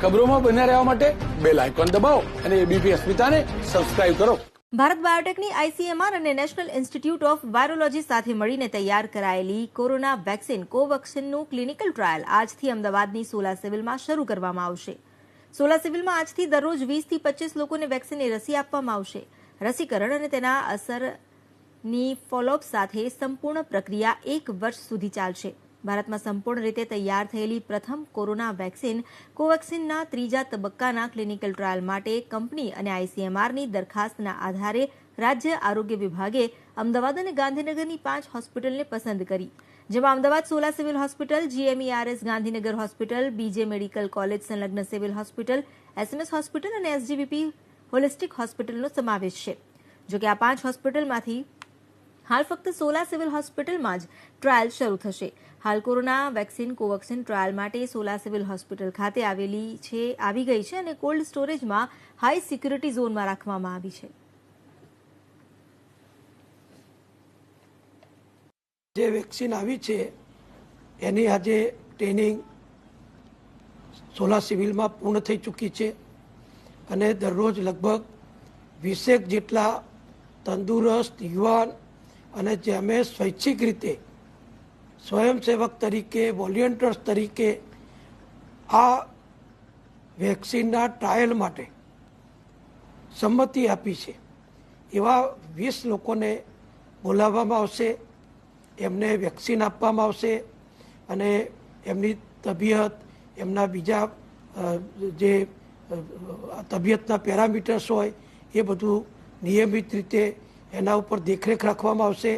ખબરોમાં બન્યા રહેવા માટે બેલ આઇકોન દબાવો અને એબીપી અસ્મિતાને સબસ્ક્રાઇબ કરો. ભારત બાયોટેકની આઈસીએમઆર અને નેશનલ ઇન્સ્ટિટ્યૂટ ઓફ વાયરોલોજી સાથે મળીને તૈયાર કરાયેલી કોરોના વેક્સિન કોવેક્સિનનું ક્લિનિકલ ટ્રાયલ આજથી અમદાવાદની સોલા સિવિલમાં શરૂ કરવામાં આવશે. સોલા સિવિલમાં આજથી દરરોજ 20 થી 25 લોકોને વેક્સિનની રસી આપવામાં આવશે. રસીકરણ અને તેના અસરની ફોલોઅપ સાથે સંપૂર્ણ પ્રક્રિયા 1 વર્ષ સુધી ચાલશે. ભારતમાં સંપૂર્ણ રીતે તૈયાર થયેલી પ્રથમ કોરોના વેક્સિન કોવેક્સિનના 3જા તબક્કાના ક્લિનિકલ ટ્રાયલ માટે કંપની અને આઈસીએમઆરની દરખાસ્તના આધારે રાજ્ય આરોગ્ય વિભાગે અમદાવાદ અને ગાંધીનગરની 5 હોસ્પિટલને પસંદ કરી, જેમાં Ahmedabad Sola civil hospital, GMERS Gandhinagar hospital, BJ medical college સંલગ્ન સિવિલ હોસ્પિટલ, SMS હોસ્પિટલ અને SGVP હોલિસ્ટિક હોસ્પિટલનો સમાવેશ છે. જોકે આ 5 હોસ્પિટલમાંથી હાલ ફક્ત સોલા સિવિલ હોસ્પિટલમાં જ ટ્રાયલ શરૂ થશે. હાલ કોરોના વેક્સિન કોવેક્સિન ટ્રાયલ માટે સોલા સિવિલ હોસ્પિટલ ખાતે આવી ગઈ છે અને કોલ્ડ સ્ટોરેજમાં હાઈ સિક્યુરિટી ઝોનમાં રાખવામાં આવી છે. જે વેક્સિન આવી છે એની આજે ટ્રેનિંગ સોલા સિવિલમાં પૂર્ણ થઈ ચૂકી છે અને દરરોજ લગભગ 20 જેટલા તંદુરસ્ત યુવાન અને જેમે સ્વૈચ્છિક રીતે સ્વયંસેવક તરીકે વોલેન્ટિયર્સ તરીકે આ વેક્સિનના ટ્રાયલ માટે સંમતિ આપી છે એવા 20 લોકોને બોલાવવામાં આવશે. એમને વેક્સિન આપવામાં આવશે અને એમની તબિયત, એમના બીજા જે તબિયતના પેરામીટર્સ હોય એ બધું નિયમિત રીતે એના ઉપર દેખરેખ રાખવામાં આવશે.